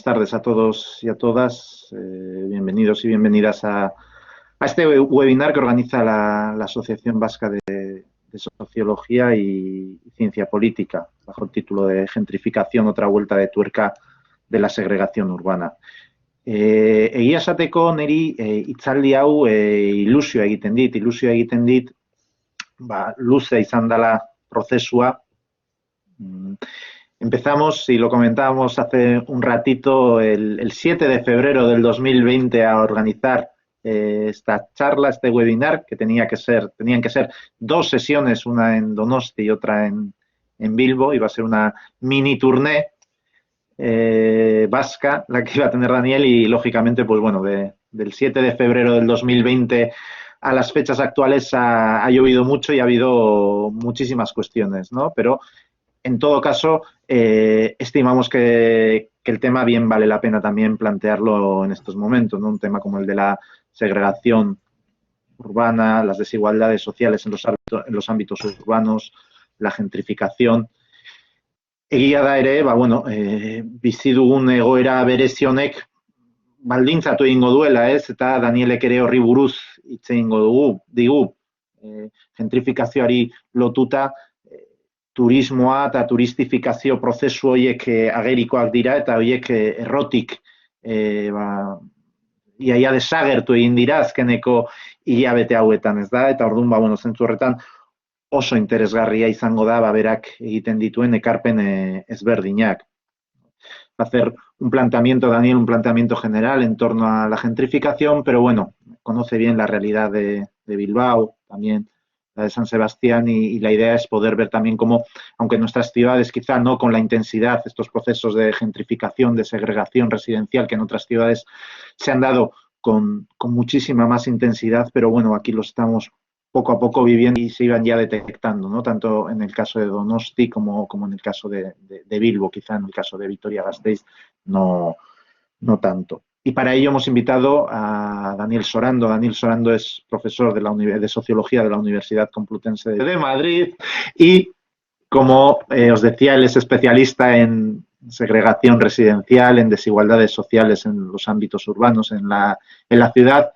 buenas tardes a todos y a todas. Bienvenidos y bienvenidas a este webinar que organiza la Asociación Vasca de Sociología y Ciencia Política, bajo el título de Gentrificación, otra vuelta de tuerca de la segregación urbana. Egia esateko niri hitzaldi hau ilusioa egiten dit, luze izan dela prozesua. Empezamos, y lo comentábamos hace un ratito, el 7 de febrero del 2020 a organizar esta charla, este webinar, que tenían que ser dos sesiones, una en Donosti y otra en Bilbo. Iba a ser una mini turné vasca la que iba a tener Daniel y, lógicamente, pues bueno, del 7 de febrero del 2020 a las fechas actuales ha llovido mucho y ha habido muchísimas cuestiones, ¿no? Pero en todo caso, estimamos que el tema bien vale la pena también plantearlo en estos momentos, ¿no? Un tema como el de la segregación urbana, las desigualdades sociales en los ámbitos urbanos, la gentrificación. Egia da ere, bizi dugun egoera berezi honek baldintzatu egingo duela, ez? Eta Danielek ere horri buruz hitz egingo digu. Gentrifikazioari lotuta turismoa eta turistifikazio prozesu horiek agerikoak dira, eta horiek errotik iaia desagertu egin dira azkeneko hilabete hauetan, ez da? Eta orduan, zentzu horretan oso interesgarria izango da berak egiten dituen ekarpen ezberdinak. Va a hacer Daniel, un planteamiento general en torno a la gentrificación, pero bueno, conoce bien la realidad de Bilbao, también la de San Sebastián, y la idea es poder ver también cómo, aunque en nuestras ciudades quizá no con la intensidad, estos procesos de gentrificación, de segregación residencial que en otras ciudades se han dado con muchísima más intensidad, pero bueno, aquí los estamos poco a poco viviendo y se iban ya detectando, ¿no? Tanto en el caso de Donosti como en el caso de Bilbo, quizá en el caso de Vitoria-Gasteiz no tanto. Y para ello hemos invitado a Daniel Sorando. Daniel Sorando es profesor de Sociología de la Universidad Complutense de Madrid y, como os decía, él es especialista en segregación residencial, en desigualdades sociales en los ámbitos urbanos, en la ciudad.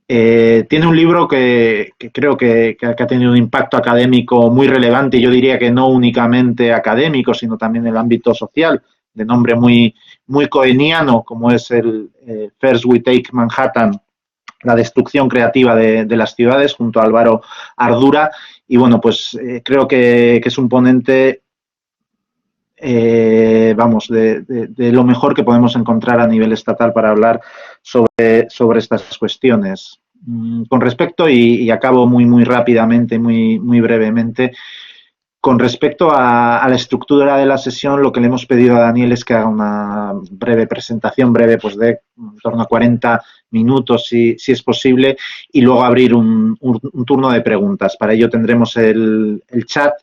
Tiene un libro que creo que ha tenido un impacto académico muy relevante, y yo diría que no únicamente académico, sino también en el ámbito social, de nombre muy coeniano, como es el First We Take Manhattan, la destrucción creativa de las ciudades, junto a Álvaro Ardura. Y bueno, pues creo que es un ponente de lo mejor que podemos encontrar a nivel estatal para hablar sobre estas cuestiones. Con respecto, y acabo muy rápidamente, muy brevemente, con respecto a la estructura de la sesión, lo que le hemos pedido a Daniel es que haga una presentación breve, pues de en torno a 40 minutos, si es posible, y luego abrir un turno de preguntas. Para ello tendremos el chat.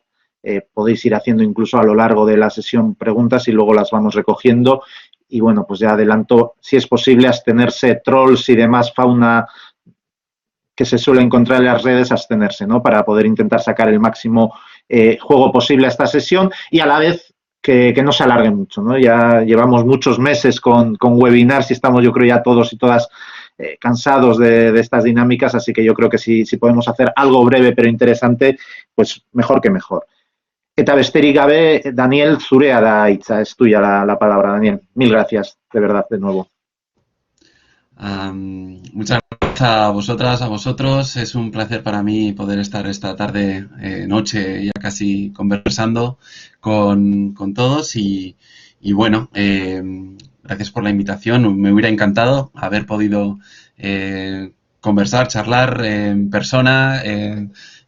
Podéis ir haciendo incluso a lo largo de la sesión preguntas y luego las vamos recogiendo. Y bueno, pues ya adelanto, si es posible, abstenerse, trolls y demás fauna que se suele encontrar en las redes, abstenerse, ¿no? Para poder intentar sacar el máximo juego posible a esta sesión, y a la vez que no se alargue mucho, ¿no? Ya llevamos muchos meses con webinars y estamos, yo creo, ya todos y todas cansados de estas dinámicas, así que yo creo que si podemos hacer algo breve pero interesante, pues mejor que mejor. Eta besterik gabe, Daniel, zurea da hitza, es tuya la palabra, Daniel. Mil gracias, de verdad, de nuevo. Muchas gracias a vosotras, a vosotros. Es un placer para mí poder estar esta tarde, noche, ya casi conversando con todos. Y bueno, gracias por la invitación. Me hubiera encantado haber podido conversar, charlar en persona,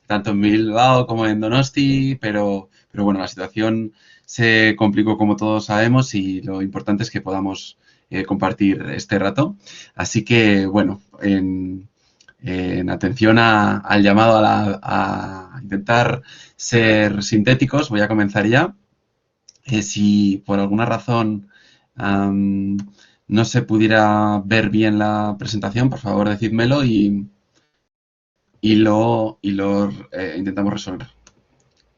tanto en Bilbao como en Donosti, pero bueno, la situación se complicó, como todos sabemos, y lo importante es que podamos compartir este rato. Así que, bueno, en atención al llamado a intentar ser sintéticos, voy a comenzar ya. Si por alguna razón no se pudiera ver bien la presentación, por favor, decídmelo y lo intentamos resolver.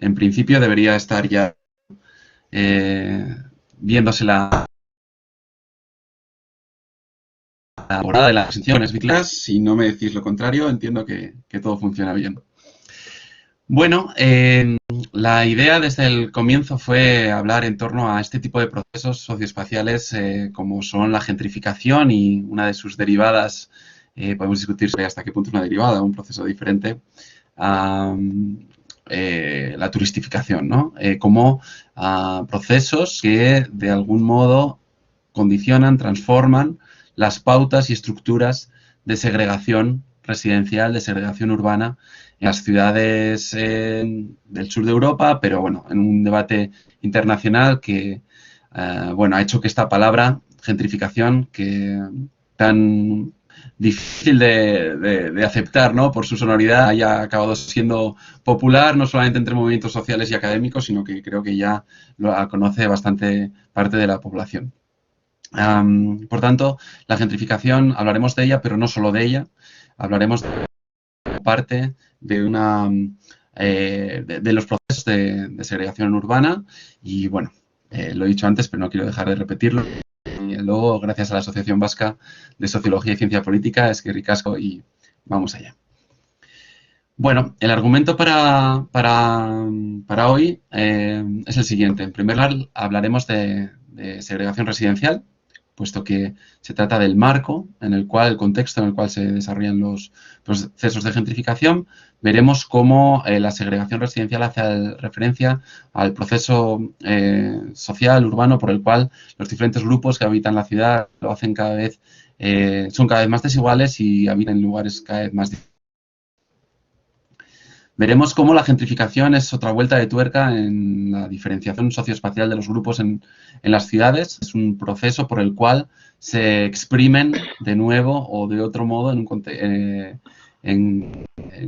En principio debería estar ya viéndose la morada de las exenciones vinculadas. Si no me decís lo contrario, entiendo que todo funciona bien. Bueno, la idea desde el comienzo fue hablar en torno a este tipo de procesos socioespaciales como son la gentrificación y una de sus derivadas, podemos discutir sobre hasta qué punto es una derivada, un proceso diferente, la turistificación, ¿no? Como procesos que de algún modo condicionan, transforman las pautas y estructuras de segregación residencial, de segregación urbana en las ciudades del sur de Europa, pero bueno, en un debate internacional que bueno, ha hecho que esta palabra, gentrificación, que tan difícil de aceptar, ¿no? Por su sonoridad, haya acabado siendo popular, no solamente entre movimientos sociales y académicos, sino que creo que ya lo conoce bastante parte de la población. Por tanto, la gentrificación, hablaremos de ella, pero no solo de ella, hablaremos de parte de una de los procesos de segregación urbana y bueno, lo he dicho antes, pero no quiero dejar de repetirlo. Luego, gracias a la Asociación Vasca de Sociología y Ciencia Política, es que ricasco y vamos allá. Bueno, el argumento para hoy es el siguiente. En primer lugar, hablaremos de segregación residencial, puesto que se trata del marco en el cual, el contexto en el cual se desarrollan los procesos de gentrificación. Veremos cómo la segregación residencial hace referencia al proceso social, urbano, por el cual los diferentes grupos que habitan la ciudad lo hacen son cada vez más desiguales y habitan en lugares cada vez más diferentes. Veremos cómo la gentrificación es otra vuelta de tuerca en la diferenciación socioespacial de los grupos en las ciudades. Es un proceso por el cual se exprimen de nuevo o de otro modo en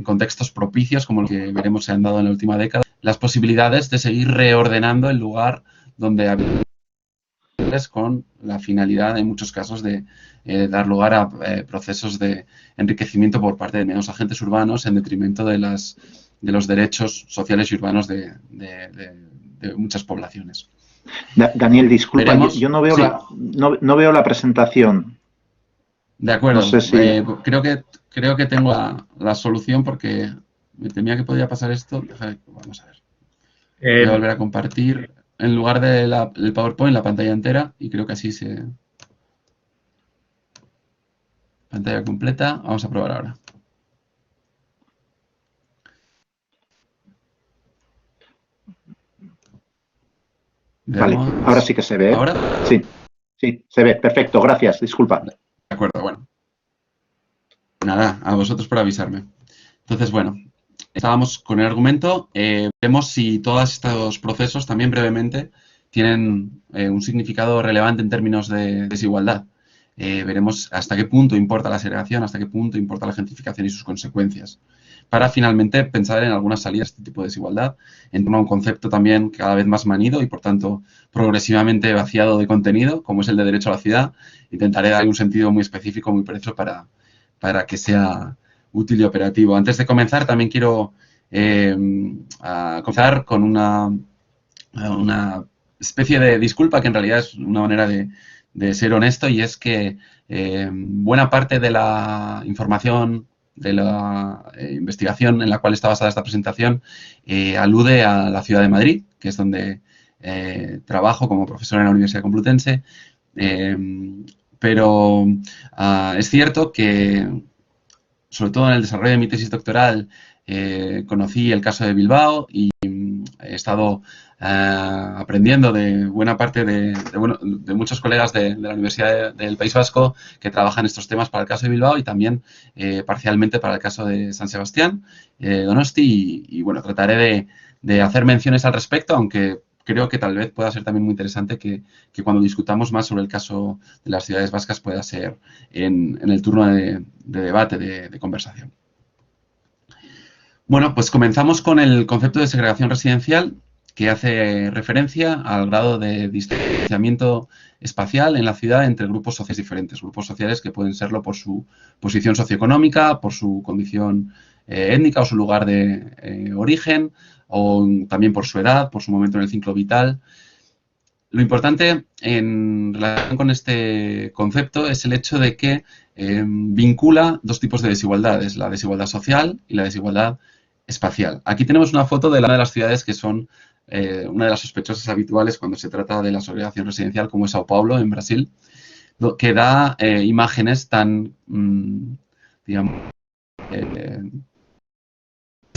contextos propicios, como lo que veremos se han dado en la última década, las posibilidades de seguir reordenando el lugar donde habitan con la finalidad, en muchos casos, de dar lugar a procesos de enriquecimiento por parte de menos agentes urbanos en detrimento de los derechos sociales y urbanos de muchas poblaciones. Daniel, disculpa, yo no veo, sí, no veo la presentación. De acuerdo, no sé si... creo que tengo la solución porque me temía que podía pasar esto. Vamos a ver. Voy a volver a compartir en lugar del PowerPoint la pantalla entera y creo que así se... Pantalla completa. Vamos a probar ahora. Vale, ahora sí que se ve. ¿Ahora? Sí, se ve. Perfecto, gracias. Disculpa. De acuerdo, bueno. Nada, a vosotros por avisarme. Entonces, bueno, estábamos con el argumento. Vemos si todos estos procesos, también brevemente, tienen un significado relevante en términos de desigualdad. Veremos hasta qué punto importa la segregación, hasta qué punto importa la gentrificación y sus consecuencias, para finalmente pensar en algunas salidas de este tipo de desigualdad, en torno a un concepto también cada vez más manido y, por tanto, progresivamente vaciado de contenido, como es el de derecho a la ciudad. Intentaré dar un sentido muy específico, muy preciso para que sea útil y operativo. Antes de comenzar, también quiero comenzar con una especie de disculpa, que en realidad es una manera de ser honesto, y es que buena parte de la información, de la investigación en la cual está basada esta presentación, alude a la ciudad de Madrid, que es donde trabajo como profesor en la Universidad Complutense, pero es cierto que, sobre todo en el desarrollo de mi tesis doctoral, conocí el caso de Bilbao y he estado aprendiendo de buena parte de muchos colegas de la Universidad del País Vasco que trabajan estos temas para el caso de Bilbao y también parcialmente para el caso de San Sebastián, Donosti, y bueno, trataré de hacer menciones al respecto, aunque creo que tal vez pueda ser también muy interesante que cuando discutamos más sobre el caso de las ciudades vascas pueda ser en el turno de debate, de conversación. Bueno, pues comenzamos con el concepto de segregación residencial, que hace referencia al grado de distanciamiento espacial en la ciudad entre grupos sociales diferentes. Grupos sociales que pueden serlo por su posición socioeconómica, por su condición étnica o su lugar de origen, o también por su edad, por su momento en el ciclo vital. lo importante en relación con este concepto es el hecho de que vincula dos tipos de desigualdades, la desigualdad social y la desigualdad espacial. Aquí tenemos una foto de una de las ciudades que son una de las sospechosas habituales cuando se trata de la segregación residencial, como es Sao Paulo, en Brasil, que da imágenes tan, digamos,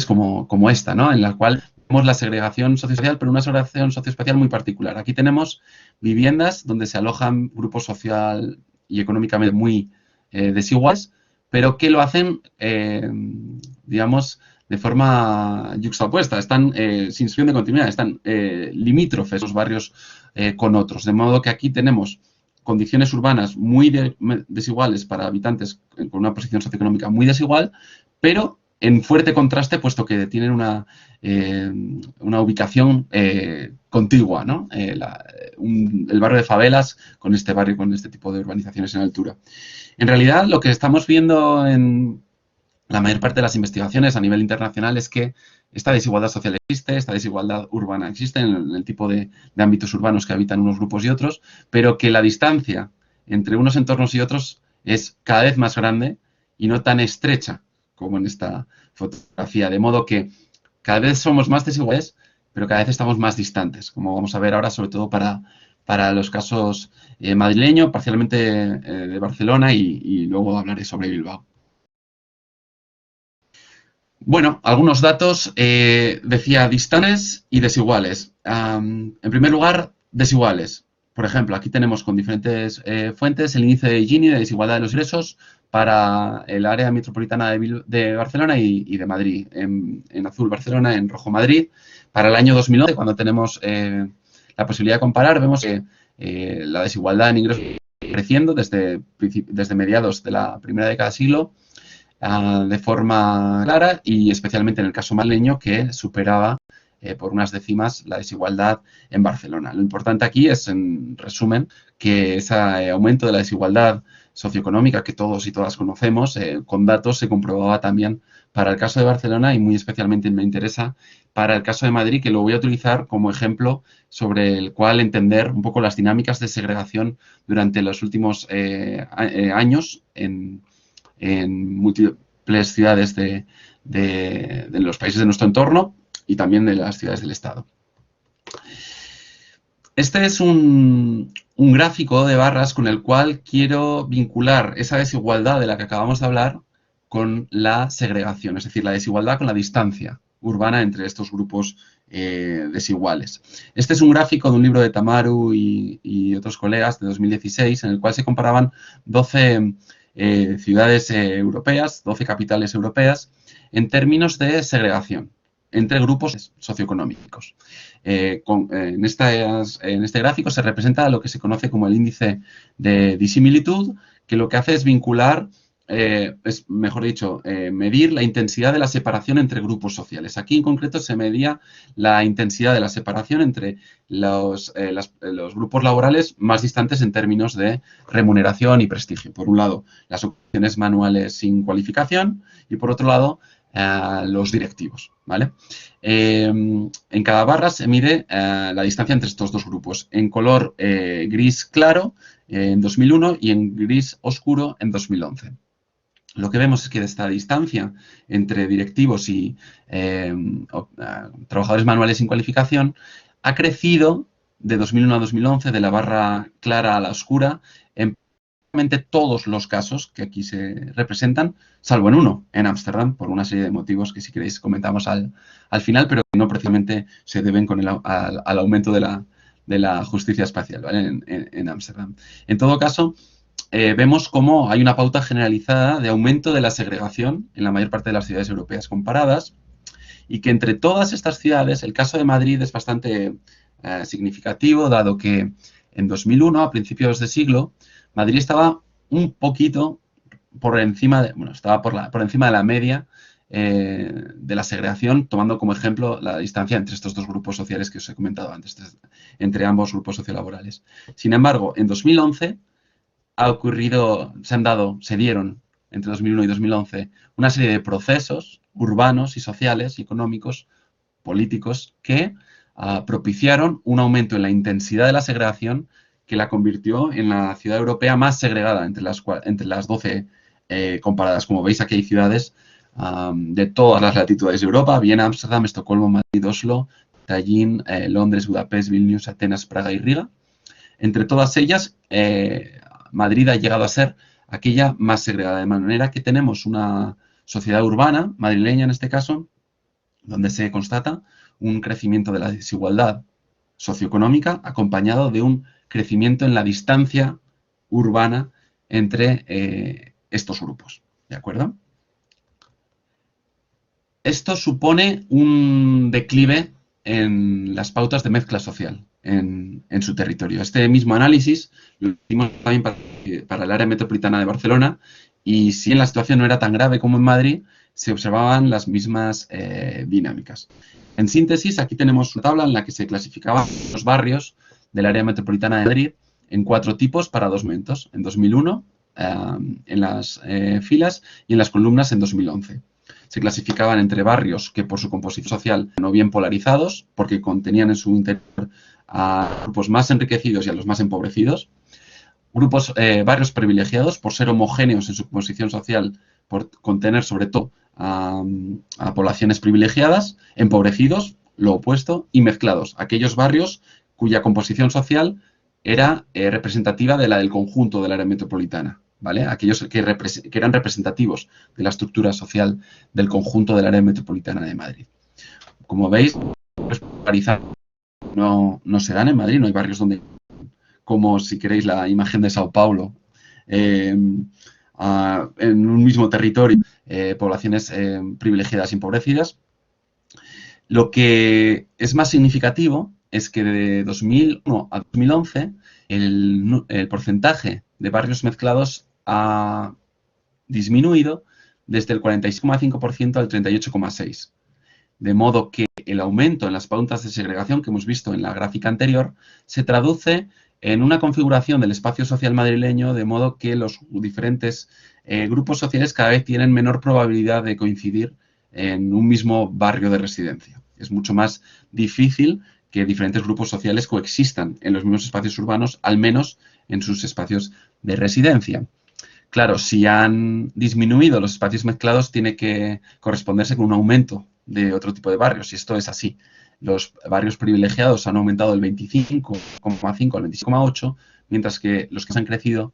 como esta, ¿no? En la cual vemos la segregación socioespacial, pero una segregación socioespacial muy particular. Aquí tenemos viviendas donde se alojan grupos social y económicamente muy desiguales, pero que lo hacen, digamos, de forma yuxtapuesta, están sin situación de continuidad, están limítrofes los barrios con otros, de modo que aquí tenemos condiciones urbanas muy desiguales para habitantes con una posición socioeconómica muy desigual, pero en fuerte contraste, puesto que tienen una ubicación contigua, ¿no? El barrio de favelas con este barrio, con este tipo de urbanizaciones en altura. En realidad, lo que estamos viendo en la mayor parte de las investigaciones a nivel internacional es que esta desigualdad social existe, esta desigualdad urbana existe en el tipo de ámbitos urbanos que habitan unos grupos y otros, pero que la distancia entre unos entornos y otros es cada vez más grande y no tan estrecha como en esta fotografía, de modo que cada vez somos más desiguales, pero cada vez estamos más distantes, como vamos a ver ahora, sobre todo para los casos madrileño, parcialmente de Barcelona y luego hablaré sobre Bilbao. Bueno, algunos datos, decía distantes y desiguales. En primer lugar, desiguales. Por ejemplo, aquí tenemos con diferentes fuentes el índice de Gini de desigualdad de los ingresos para el área metropolitana de Barcelona y de Madrid. En azul Barcelona, en rojo Madrid. Para el año 2011, cuando tenemos la posibilidad de comparar, vemos que la desigualdad en ingresos creciendo desde mediados de la primera década del siglo de forma clara y especialmente en el caso madrileño que superaba por unas décimas la desigualdad en Barcelona. Lo importante aquí es, en resumen, que ese aumento de la desigualdad socioeconómica que todos y todas conocemos, con datos se comprobaba también para el caso de Barcelona y muy especialmente me interesa para el caso de Madrid, que lo voy a utilizar como ejemplo sobre el cual entender un poco las dinámicas de segregación durante los últimos años en múltiples ciudades de los países de nuestro entorno y también de las ciudades del Estado. Este es un gráfico de barras con el cual quiero vincular esa desigualdad de la que acabamos de hablar con la segregación, es decir, la desigualdad con la distancia urbana entre estos grupos desiguales. Este es un gráfico de un libro de Tamaru y otros colegas de 2016 en el cual se comparaban 12 ciudades europeas, 12 capitales europeas, en términos de segregación entre grupos socioeconómicos. En este gráfico se representa lo que se conoce como el índice de disimilitud, que lo que hace es vincular, medir la intensidad de la separación entre grupos sociales. Aquí en concreto se medía la intensidad de la separación entre los grupos laborales más distantes en términos de remuneración y prestigio. Por un lado, las ocupaciones manuales sin cualificación y por otro lado, los directivos, ¿vale? En cada barra se mide la distancia entre estos dos grupos en color gris claro en 2001 y en gris oscuro en 2011. Lo que vemos es que esta distancia entre directivos y trabajadores manuales sin cualificación ha crecido de 2001 a 2011, de la barra clara a la oscura, en todos los casos que aquí se representan, salvo en uno, en Ámsterdam, por una serie de motivos que si queréis comentamos al final, pero que no precisamente se deben al aumento de la justicia espacial, ¿vale? En Ámsterdam. En todo caso, vemos cómo hay una pauta generalizada de aumento de la segregación en la mayor parte de las ciudades europeas comparadas y que entre todas estas ciudades, el caso de Madrid es bastante significativo, dado que en 2001, a principios de siglo, Madrid estaba un poquito por encima estaba por encima de la media de la segregación, tomando como ejemplo la distancia entre estos dos grupos sociales que os he comentado antes, entre ambos grupos sociolaborales. Sin embargo, en 2011 se dieron entre 2001 y 2011 una serie de procesos urbanos y sociales y económicos, políticos, que propiciaron un aumento en la intensidad de la segregación que la convirtió en la ciudad europea más segregada entre las 12 comparadas. Como veis, aquí hay ciudades de todas las latitudes de Europa: Viena, Ámsterdam, Estocolmo, Madrid, Oslo, Tallinn, Londres, Budapest, Vilnius, Atenas, Praga y Riga. Entre todas ellas, Madrid ha llegado a ser aquella más segregada, de manera que tenemos una sociedad urbana, madrileña en este caso, donde se constata un crecimiento de la desigualdad socioeconómica acompañado de un crecimiento en la distancia urbana entre estos grupos. ¿De acuerdo? Esto supone un declive en las pautas de mezcla social en su territorio. Este mismo análisis lo hicimos también para el área metropolitana de Barcelona, y si en la situación no era tan grave como en Madrid, se observaban las mismas dinámicas. En síntesis, aquí tenemos una tabla en la que se clasificaban los barrios del área metropolitana de Madrid en 4 tipos para 2 momentos: en 2001, en las filas, y en las columnas en 2011. Se clasificaban entre barrios que por su composición social no bien polarizados, porque contenían en su interior a grupos más enriquecidos y a los más empobrecidos; barrios privilegiados por ser homogéneos en su composición social, por contener sobre todo a poblaciones privilegiadas; empobrecidos, lo opuesto; y mezclados, aquellos barrios cuya composición social era representativa de la del conjunto del área metropolitana, ¿vale? Aquellos que eran representativos de la estructura social del conjunto del área metropolitana de Madrid. Como veis, no se dan en Madrid, no hay barrios donde, como si queréis la imagen de Sao Paulo, en un mismo territorio, poblaciones privilegiadas y empobrecidas. Lo que es más significativo es que de 2001 a 2011 el porcentaje de barrios mezclados ha disminuido desde el 46,5% al 38,6%. De modo que el aumento en las pautas de segregación que hemos visto en la gráfica anterior se traduce en una configuración del espacio social madrileño, de modo que los diferentes grupos sociales cada vez tienen menor probabilidad de coincidir en un mismo barrio de residencia. Es mucho más difícil que diferentes grupos sociales coexistan en los mismos espacios urbanos, al menos en sus espacios de residencia. Claro, si han disminuido los espacios mezclados, tiene que corresponderse con un aumento de otro tipo de barrios, y esto es así. Los barrios privilegiados han aumentado del 25,5 al 26,8, mientras que los que han crecido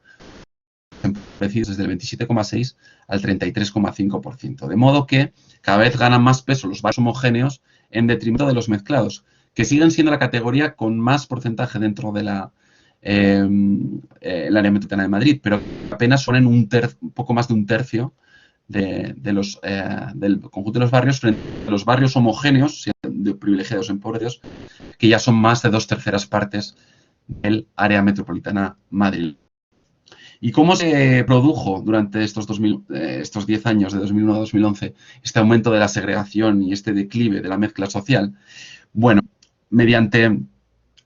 desde el 27,6 al 33,5%. De modo que cada vez ganan más peso los barrios homogéneos en detrimento de los mezclados, que siguen siendo la categoría con más porcentaje dentro de el área metropolitana de Madrid, pero apenas son en un poco más de un tercio del conjunto de los barrios, frente a los barrios homogéneos, de privilegiados o empobrecidos, que ya son más de 2/3 partes del área metropolitana madrileña. ¿Y cómo se produjo durante estos 10 años, de 2001 a 2011, este aumento de la segregación y este declive de la mezcla social? Bueno, mediante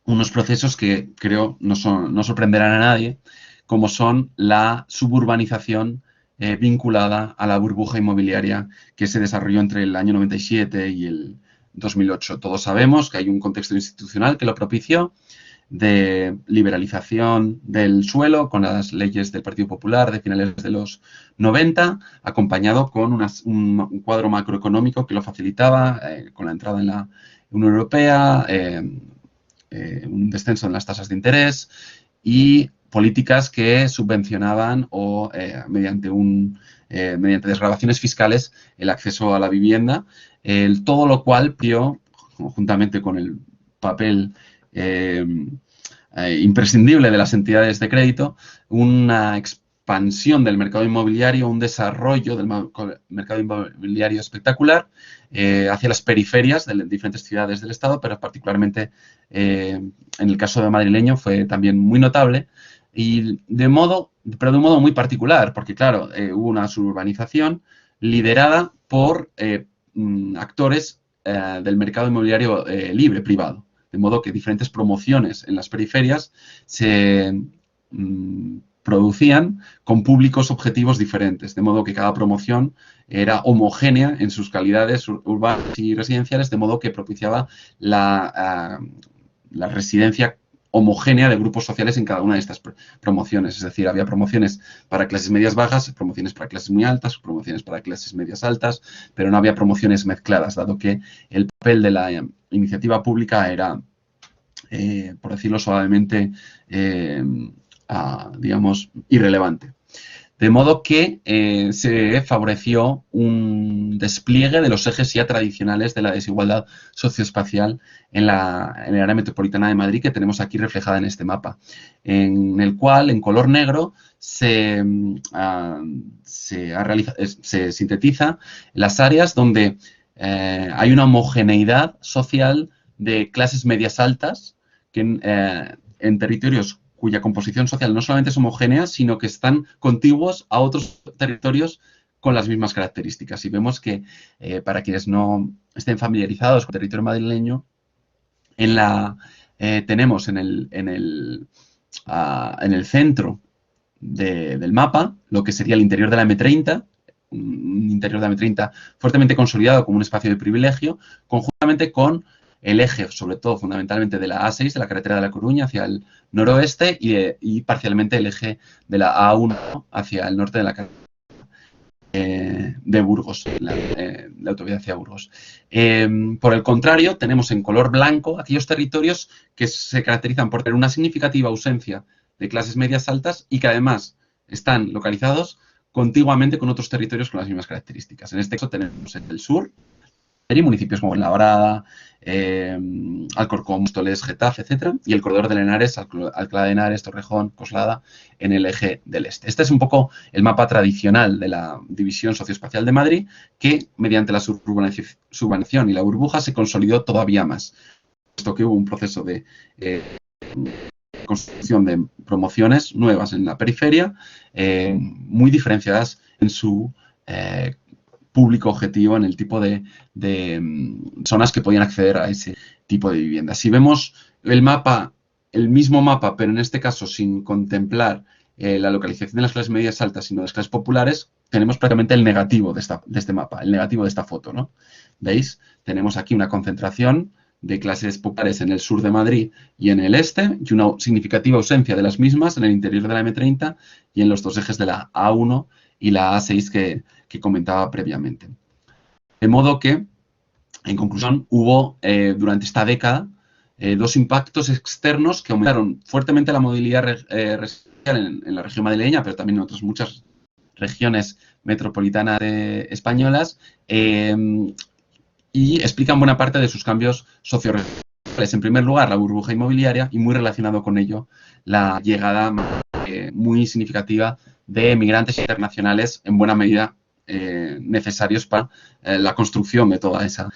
unos procesos que creo no sorprenderán a nadie, como son la suburbanización vinculada a la burbuja inmobiliaria que se desarrolló entre el año 97 y el 2008. Todos sabemos que hay un contexto institucional que lo propició, de liberalización del suelo con las leyes del Partido Popular de finales de los 90, acompañado con un cuadro macroeconómico que lo facilitaba, con la entrada en la Unión Europea, un descenso en las tasas de interés y políticas que subvencionaban o mediante desgravaciones fiscales el acceso a la vivienda, todo lo cual dio, juntamente con el papel imprescindible de las entidades de crédito, una expansión del mercado inmobiliario, un desarrollo del mercado inmobiliario espectacular hacia las periferias de diferentes ciudades del Estado, pero particularmente en el caso de madrileño fue también muy notable, pero de un modo muy particular, porque claro, hubo una suburbanización liderada por actores del mercado inmobiliario libre, privado. De modo que diferentes promociones en las periferias se producían con públicos objetivos diferentes, de modo que cada promoción era homogénea en sus calidades urbanas y residenciales, de modo que propiciaba la residencia homogénea de grupos sociales en cada una de estas promociones. Es decir, había promociones para clases medias bajas, promociones para clases muy altas, promociones para clases medias altas, pero no había promociones mezcladas, dado que el papel de la iniciativa pública era, por decirlo suavemente, digamos, irrelevante. De modo que se favoreció un despliegue de los ejes ya tradicionales de la desigualdad socioespacial en el área metropolitana de Madrid, que tenemos aquí reflejada en este mapa, en el cual, en color negro, se sintetiza las áreas donde hay una homogeneidad social de clases medias altas que en territorios cuya composición social no solamente es homogénea, sino que están contiguos a otros territorios con las mismas características. Y vemos que, para quienes no estén familiarizados con el territorio madrileño, tenemos en el centro del mapa lo que sería el interior de la M30, un interior de la M30 fuertemente consolidado como un espacio de privilegio, conjuntamente con el eje, sobre todo, fundamentalmente, de la A6, de la carretera de La Coruña, hacia el noroeste y parcialmente el eje de la A1 hacia el norte de la carretera de Burgos, la autovía hacia Burgos. Por el contrario, tenemos en color blanco aquellos territorios que se caracterizan por tener una significativa ausencia de clases medias altas y que además están localizados contiguamente con otros territorios con las mismas características. En este caso tenemos en el sur municipios como Labrada, Alcorcón, Móstoles, Getafe, etcétera, y el corredor de Henares, Alcalá de Henares, Torrejón, Coslada, en el eje del este. Este es un poco el mapa tradicional de la división socioespacial de Madrid, que mediante la suburbanización y la burbuja se consolidó todavía más, puesto que hubo un proceso de construcción de promociones nuevas en la periferia, muy diferenciadas en su público objetivo, en el tipo de zonas que podían acceder a ese tipo de viviendas. Si vemos el mapa, el mismo mapa, pero en este caso sin contemplar la localización de las clases medias altas, sino de las clases populares, tenemos prácticamente el negativo de este mapa, el negativo de esta foto, ¿no? ¿Veis? Tenemos aquí una concentración de clases populares en el sur de Madrid y en el este, y una significativa ausencia de las mismas en el interior de la M30 y en los dos ejes de la A1 y la A6 que comentaba previamente. De modo que, en conclusión, hubo durante esta década dos impactos externos que aumentaron fuertemente la movilidad residencial en la región madrileña, pero también en otras muchas regiones metropolitanas españolas, y explican buena parte de sus cambios socioregionales. En primer lugar, la burbuja inmobiliaria y muy relacionado con ello la llegada muy significativa de migrantes internacionales, en buena medida necesarios para la construcción de toda esa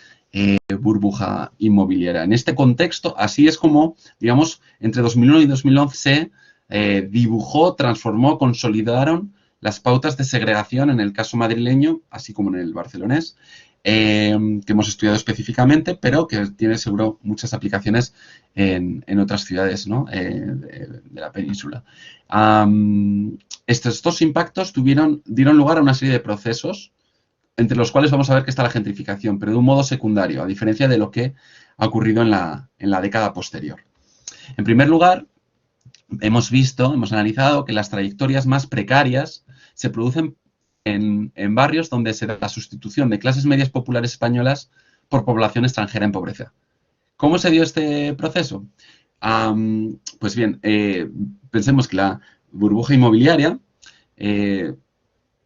burbuja inmobiliaria. En este contexto, así es como, digamos, entre 2001 y 2011 se dibujó, transformó, consolidaron las pautas de segregación en el caso madrileño, así como en el barcelonés, que hemos estudiado específicamente, pero que tiene seguro muchas aplicaciones en otras ciudades, ¿no? de la península. Estos dos impactos dieron lugar a una serie de procesos, entre los cuales vamos a ver que está la gentrificación, pero de un modo secundario, a diferencia de lo que ha ocurrido en la década posterior. En primer lugar, hemos analizado que las trayectorias más precarias se producen en barrios donde se da la sustitución de clases medias populares españolas por población extranjera en pobreza. ¿Cómo se dio este proceso? Pues bien, pensemos que la burbuja inmobiliaria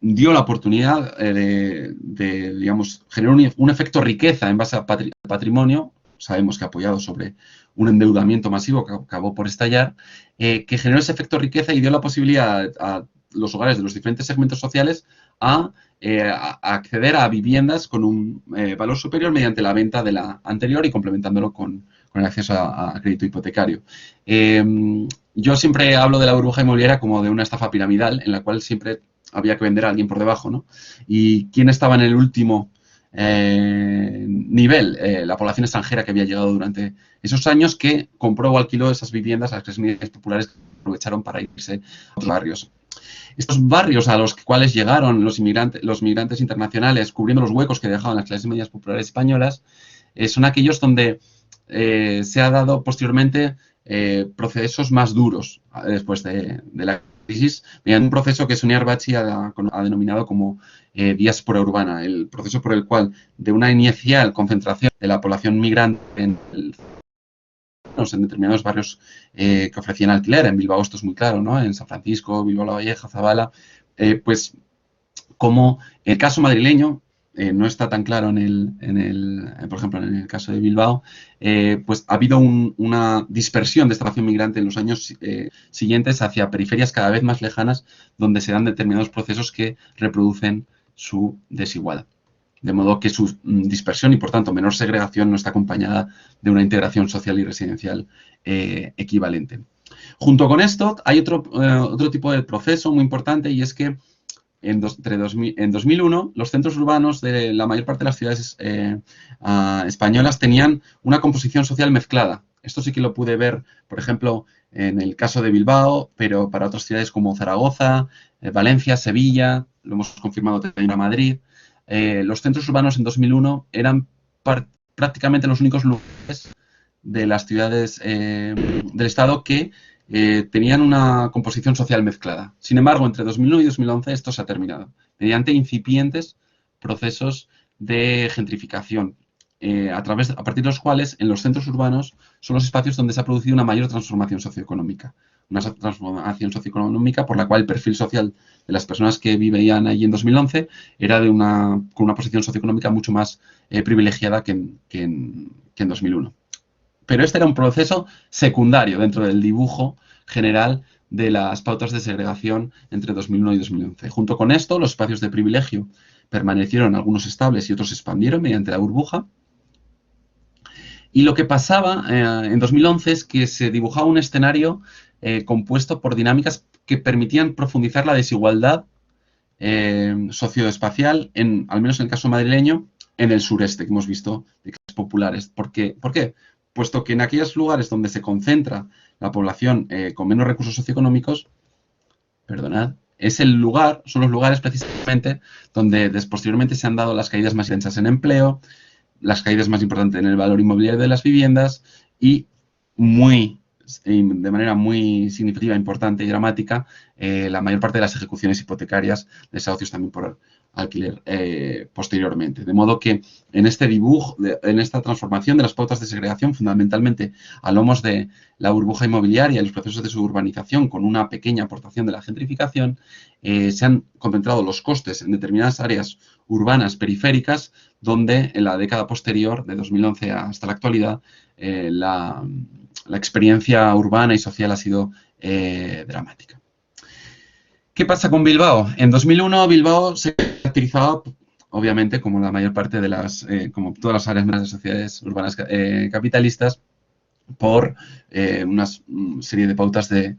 dio la oportunidad digamos, generar un efecto riqueza en base al patrimonio, sabemos que apoyado sobre un endeudamiento masivo que acabó por estallar, que generó ese efecto riqueza y dio la posibilidad a los hogares de los diferentes segmentos sociales a acceder a viviendas con un valor superior mediante la venta de la anterior y complementándolo con el acceso a crédito hipotecario. Yo siempre hablo de la burbuja inmobiliaria como de una estafa piramidal en la cual siempre había que vender a alguien por debajo, ¿no? ¿Y quién estaba en el último nivel la población extranjera que había llegado durante esos años, que compró o alquiló esas viviendas a las clases medias populares, que aprovecharon para irse a otros barrios. Estos barrios a los cuales llegaron los migrantes internacionales, cubriendo los huecos que dejaban las clases medias populares españolas, son aquellos donde se ha dado posteriormente procesos más duros después de la crisis, mediante un proceso que Sonia Arbachi ha denominado como diáspora urbana, el proceso por el cual, de una inicial concentración de la población migrante en determinados barrios que ofrecían alquiler. En Bilbao esto es muy claro, ¿no? En San Francisco, Bilbao la Valleja, Zabala, pues como el caso madrileño no está tan claro por ejemplo, en el caso de Bilbao, pues ha habido una dispersión de esta población migrante en los años siguientes hacia periferias cada vez más lejanas, donde se dan determinados procesos que reproducen su desigualdad. De modo que su dispersión y, por tanto, menor segregación no está acompañada de una integración social y residencial equivalente. Junto con esto, hay otro tipo de proceso muy importante, y es que en 2001 los centros urbanos de la mayor parte de las ciudades españolas tenían una composición social mezclada. Esto sí que lo pude ver, por ejemplo, en el caso de Bilbao, pero para otras ciudades como Zaragoza, Valencia, Sevilla, lo hemos confirmado también a Madrid. Los centros urbanos en 2001 eran prácticamente los únicos lugares de las ciudades del Estado que tenían una composición social mezclada. Sin embargo, entre 2001 y 2011 esto se ha terminado, mediante incipientes procesos de gentrificación, a partir de los cuales en los centros urbanos son los espacios donde se ha producido una mayor transformación socioeconómica. Una transformación socioeconómica por la cual el perfil social de las personas que vivían allí en 2011 era con una posición socioeconómica mucho más privilegiada que en 2001. Pero este era un proceso secundario dentro del dibujo general de las pautas de segregación entre 2001 y 2011. Junto con esto, los espacios de privilegio permanecieron algunos estables y otros se expandieron mediante la burbuja. Y lo que pasaba en 2011 es que se dibujaba un escenario compuesto por dinámicas que permitían profundizar la desigualdad socioespacial, al menos en el caso madrileño, en el sureste, que hemos visto de clases populares. ¿Por qué? Puesto que en aquellos lugares donde se concentra la población con menos recursos socioeconómicos, son los lugares precisamente donde posteriormente se han dado las caídas más intensas en empleo, las caídas más importantes en el valor inmobiliario de las viviendas y de manera muy significativa, importante y dramática, la mayor parte de las ejecuciones hipotecarias, desahucios también por alquiler posteriormente. De modo que en este dibujo, en esta transformación de las pautas de segregación, fundamentalmente a lomos de la burbuja inmobiliaria y los procesos de suburbanización, con una pequeña aportación de la gentrificación, se han concentrado los costes en determinadas áreas urbanas periféricas, donde en la década posterior, de 2011 hasta la actualidad, la experiencia urbana y social ha sido dramática. ¿Qué pasa con Bilbao? En 2001 Bilbao se caracterizaba, obviamente, como la mayor parte de como todas las áreas más de sociedades urbanas capitalistas, por una serie de pautas de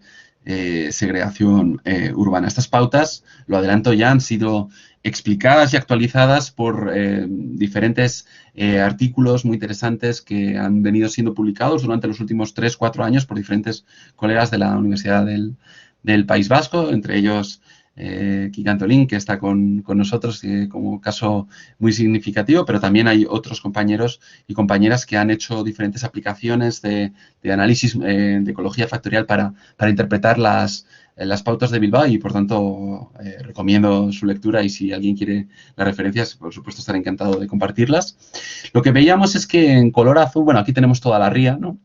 segregación urbana. Estas pautas, lo adelanto ya, han sido explicadas y actualizadas por diferentes artículos muy interesantes que han venido siendo publicados durante los últimos 3-4 años por diferentes colegas de la Universidad del País Vasco, entre ellos Kike Antolín, que está con nosotros como caso muy significativo, pero también hay otros compañeros y compañeras que han hecho diferentes aplicaciones de análisis de ecología factorial para interpretar las pautas de Bilbao y, por tanto, recomiendo su lectura y si alguien quiere las referencias, por supuesto, estaré encantado de compartirlas. Lo que veíamos es que en color azul, bueno, aquí tenemos toda la ría, ¿no?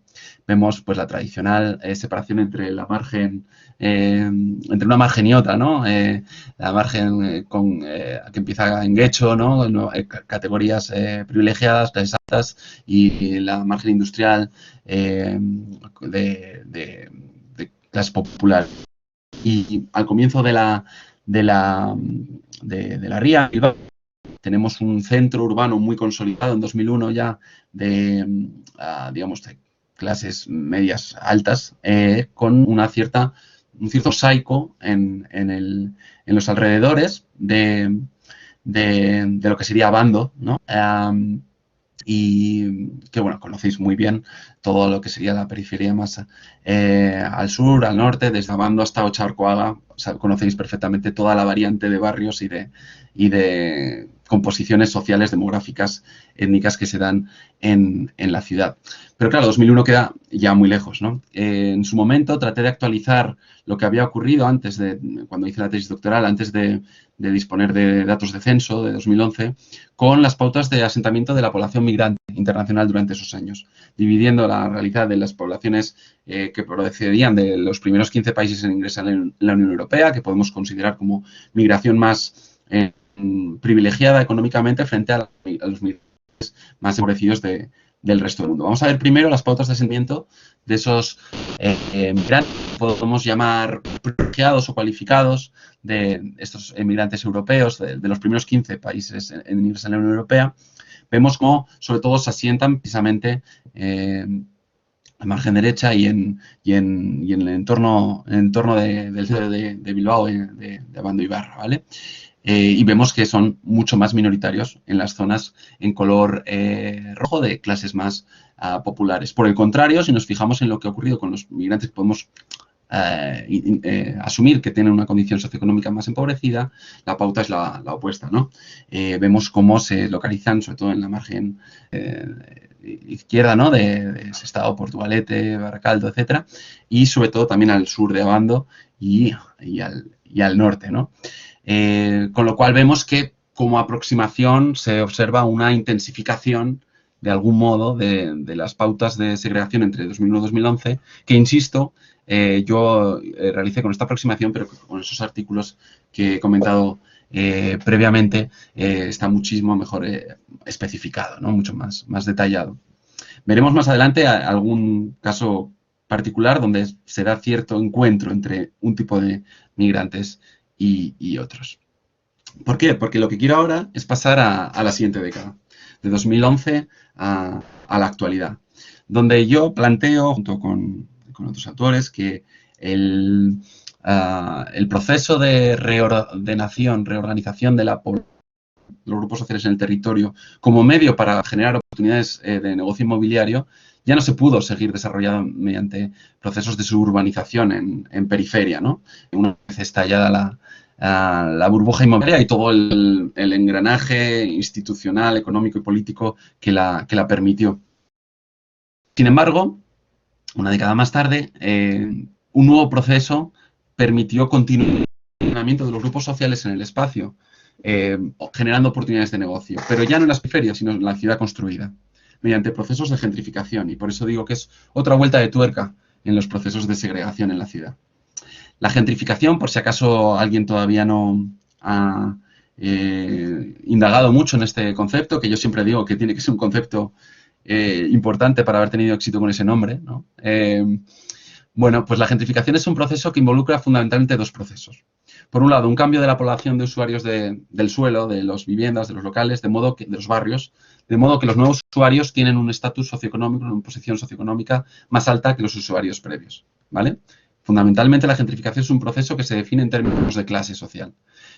Vemos pues la tradicional separación entre la margen, entre una margen y otra, ¿no? La margen que empieza en Guecho, ¿no? Categorías privilegiadas, clases altas, y la margen industrial de clase popular. Y al comienzo de la ría, tenemos un centro urbano muy consolidado en 2001 ya digamos, de clases medias altas, con un cierto mosaico en los alrededores de de lo que sería Abando, ¿no? Y que, bueno, conocéis muy bien todo lo que sería la periferia más al sur, al norte, desde Abando hasta Ocharcoaga. O sea, conocéis perfectamente toda la variante de barrios y de composiciones sociales, demográficas, étnicas que se dan en la ciudad. Pero claro, 2001 queda ya muy lejos, ¿no? En su momento traté de actualizar lo que había ocurrido antes de, cuando hice la tesis doctoral, antes de disponer de datos de censo de 2011, con las pautas de asentamiento de la población migrante internacional durante esos años, dividiendo la realidad de las poblaciones que procedían de los primeros 15 países en ingresar en la Unión Europea, que podemos considerar como migración más privilegiada económicamente frente a los migrantes más empobrecidos del resto del mundo. Vamos a ver primero las pautas de asentamiento de esos migrantes, podemos llamar privilegiados o cualificados, de estos emigrantes europeos, de los primeros 15 países en ingresar en la Unión Europea. Vemos cómo, sobre todo, se asientan precisamente a margen derecha y en el entorno del centro de Bilbao, de Abando y Barra, ¿vale? Y vemos que son mucho más minoritarios en las zonas en color rojo de clases más populares. Por el contrario, si nos fijamos en lo que ha ocurrido con los migrantes, podemos asumir que tienen una condición socioeconómica más empobrecida, la pauta es la opuesta, ¿no? Vemos cómo se localizan, sobre todo en la margen izquierda, ¿no? De Sestao, Portugalete, Baracaldo, etcétera, y sobre todo también al sur de Abando y al norte, ¿no? Con lo cual vemos que como aproximación se observa una intensificación de algún modo de las pautas de segregación entre 2001 y 2011, que insisto, yo realicé con esta aproximación, pero con esos artículos que he comentado previamente está muchísimo mejor especificado, ¿no? Mucho más detallado. Veremos más adelante algún caso particular donde se da cierto encuentro entre un tipo de migrantes y otros. ¿Por qué? Porque lo que quiero ahora es pasar a la siguiente década, de 2011 a la actualidad, donde yo planteo, junto con otros autores, que el proceso de reorganización de los grupos sociales en el territorio como medio para generar oportunidades de negocio inmobiliario ya no se pudo seguir desarrollando mediante procesos de suburbanización en periferia, ¿no? Una vez estallada la burbuja inmobiliaria y todo el engranaje institucional, económico y político que la permitió. Sin embargo, una década más tarde, un nuevo proceso permitió continuar el funcionamiento de los grupos sociales en el espacio, generando oportunidades de negocio, pero ya no en las periferias, sino en la ciudad construida, mediante procesos de gentrificación. Y por eso digo que es otra vuelta de tuerca en los procesos de segregación en la ciudad. La gentrificación, por si acaso alguien todavía no ha indagado mucho en este concepto, que yo siempre digo que tiene que ser un concepto importante para haber tenido éxito con ese nombre, ¿no? Bueno, pues la gentrificación es un proceso que involucra fundamentalmente dos procesos. Por un lado, un cambio de la población de usuarios del suelo, de las viviendas, de los locales, de los barrios, de modo que los nuevos usuarios tienen un estatus socioeconómico, una posición socioeconómica más alta que los usuarios previos, ¿vale? Fundamentalmente, la gentrificación es un proceso que se define en términos de clase social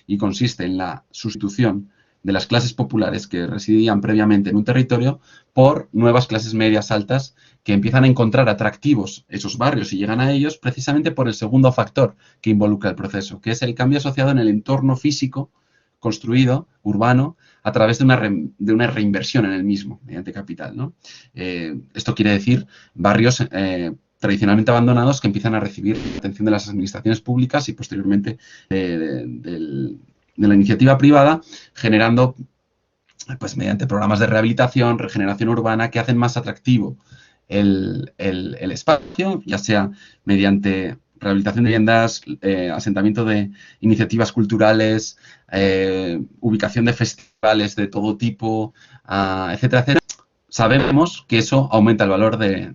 y consiste en la sustitución de las clases populares que residían previamente en un territorio por nuevas clases medias altas que empiezan a encontrar atractivos esos barrios y llegan a ellos precisamente por el segundo factor que involucra el proceso, que es el cambio asociado en el entorno físico construido, urbano, a través de una reinversión en el mismo, mediante capital, ¿no? Esto quiere decir barrios tradicionalmente abandonados que empiezan a recibir atención de las administraciones públicas y posteriormente de la iniciativa privada, generando, pues mediante programas de rehabilitación, regeneración urbana, que hacen más atractivo el espacio, ya sea mediante rehabilitación de viviendas, asentamiento de iniciativas culturales, ubicación de festivales de todo tipo, etcétera, etcétera. Sabemos que eso aumenta el valor del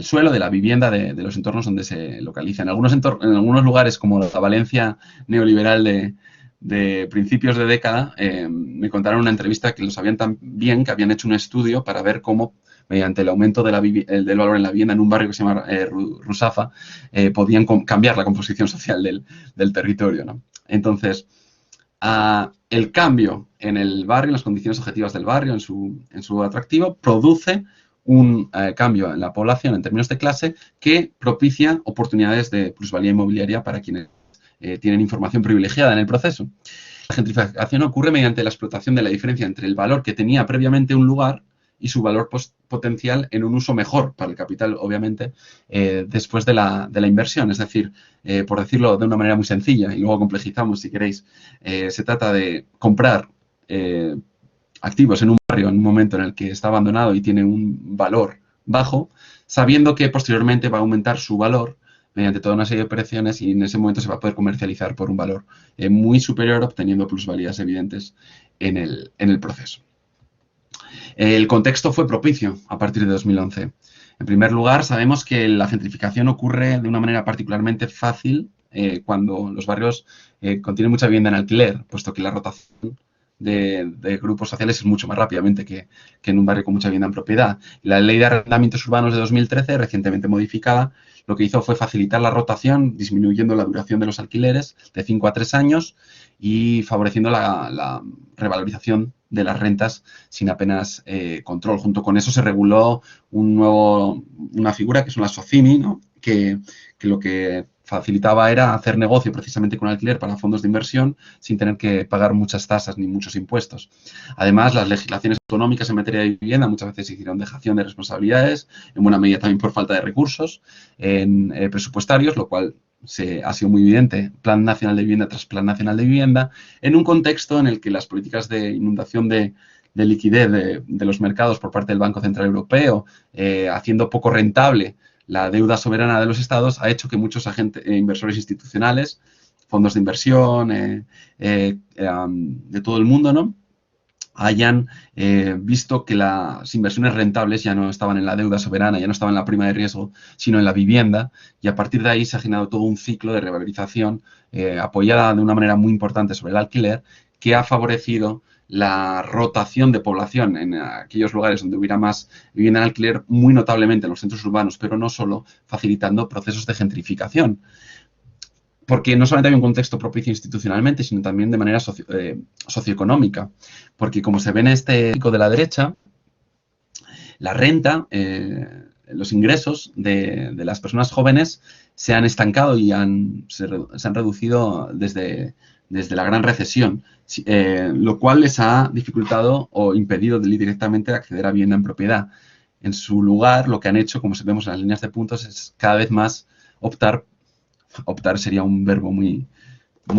suelo, de la vivienda, de los entornos donde se localiza. En algunos lugares, como la Valencia neoliberal de principios de década, me contaron en una entrevista que lo sabían tan bien que habían hecho un estudio para ver cómo, mediante el aumento del valor en la vivienda en un barrio que se llama Rusafa, podían cambiar la composición social del territorio, ¿no? Entonces, el cambio en el barrio, en las condiciones objetivas del barrio, en su atractivo, produce un cambio en la población en términos de clase que propicia oportunidades de plusvalía inmobiliaria para quienes tienen información privilegiada en el proceso. La gentrificación ocurre mediante la explotación de la diferencia entre el valor que tenía previamente un lugar y su valor potencial en un uso mejor para el capital, obviamente, después de la inversión. Es decir, por decirlo de una manera muy sencilla, y luego complejizamos si queréis, se trata de comprar activos en un barrio en un momento en el que está abandonado y tiene un valor bajo, sabiendo que posteriormente va a aumentar su valor mediante toda una serie de operaciones y en ese momento se va a poder comercializar por un valor muy superior, obteniendo plusvalías evidentes en el proceso. El contexto fue propicio a partir de 2011. En primer lugar, sabemos que la gentrificación ocurre de una manera particularmente fácil cuando los barrios contienen mucha vivienda en alquiler, puesto que la rotación de grupos sociales es mucho más rápidamente que en un barrio con mucha vivienda en propiedad. La Ley de Arrendamientos Urbanos de 2013, recientemente modificada, lo que hizo fue facilitar la rotación, disminuyendo la duración de los alquileres de 5 a 3 años y favoreciendo la revalorización de las rentas sin apenas control. Junto con eso se reguló una figura que son las SOCIMI, ¿no? que lo que facilitaba era hacer negocio precisamente con alquiler para fondos de inversión sin tener que pagar muchas tasas ni muchos impuestos. Además, las legislaciones autonómicas en materia de vivienda muchas veces hicieron dejación de responsabilidades, en buena medida también por falta de recursos presupuestarios, lo cual ha sido muy evidente, Plan Nacional de Vivienda tras Plan Nacional de Vivienda, en un contexto en el que las políticas de inundación de liquidez de los mercados por parte del Banco Central Europeo, haciendo poco rentable la deuda soberana de los estados, ha hecho que muchos inversores institucionales, fondos de inversión de todo el mundo, ¿no?, hayan visto que las inversiones rentables ya no estaban en la deuda soberana, ya no estaban en la prima de riesgo, sino en la vivienda, y a partir de ahí se ha generado todo un ciclo de revalorización apoyada de una manera muy importante sobre el alquiler, que ha favorecido la rotación de población en aquellos lugares donde hubiera más vivienda en alquiler, muy notablemente en los centros urbanos, pero no solo, facilitando procesos de gentrificación. Porque no solamente hay un contexto propicio institucionalmente, sino también de manera socioeconómica. Porque como se ve en este gráfico de la derecha, la renta, los ingresos de las personas jóvenes se han estancado y se han reducido desde la gran recesión, lo cual les ha dificultado o impedido directamente acceder a vivienda en propiedad. En su lugar, lo que han hecho, como vemos en las líneas de puntos, es cada vez más optar sería un verbo no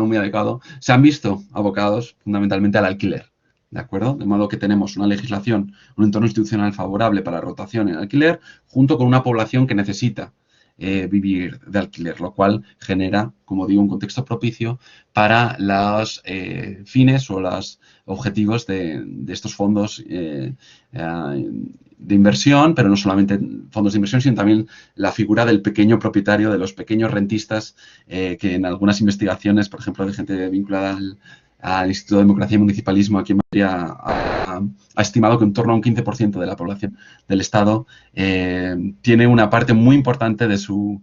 muy adecuado, se han visto abocados fundamentalmente al alquiler, ¿de acuerdo? De modo que tenemos una legislación, un entorno institucional favorable para la rotación en alquiler, junto con una población que necesita vivir de alquiler, lo cual genera, como digo, un contexto propicio para los fines o los objetivos de estos fondos de inversión, pero no solamente fondos de inversión, sino también la figura del pequeño propietario, de los pequeños rentistas, que en algunas investigaciones, por ejemplo, de gente vinculada al Instituto de Democracia y Municipalismo aquí en Madrid, ha estimado que en torno a un 15% de la población del Estado tiene una parte muy importante de sus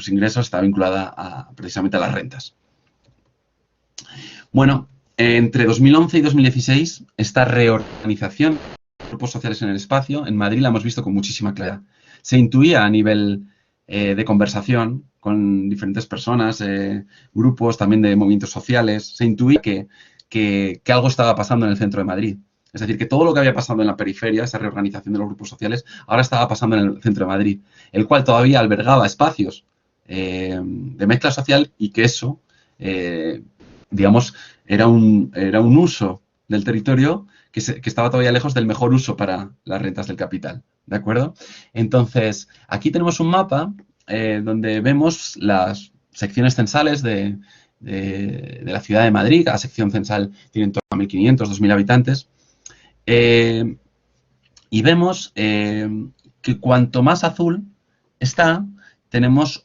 ingresos está vinculada precisamente a las rentas. Bueno, entre 2011 y 2016, esta reorganización de grupos sociales en el espacio, en Madrid la hemos visto con muchísima claridad. Se intuía a nivel de conversación con diferentes personas, grupos también de movimientos sociales, se intuía que algo estaba pasando en el centro de Madrid. Es decir, que todo lo que había pasado en la periferia, esa reorganización de los grupos sociales, ahora estaba pasando en el centro de Madrid, el cual todavía albergaba espacios de mezcla social y que eso, digamos, era un uso del territorio que estaba todavía lejos del mejor uso para las rentas del capital, ¿de acuerdo? Entonces, aquí tenemos un mapa donde vemos las secciones censales de la ciudad de Madrid. Cada sección censal tiene en torno a 1.500, 2.000 habitantes. Y vemos que cuanto más azul está, tenemos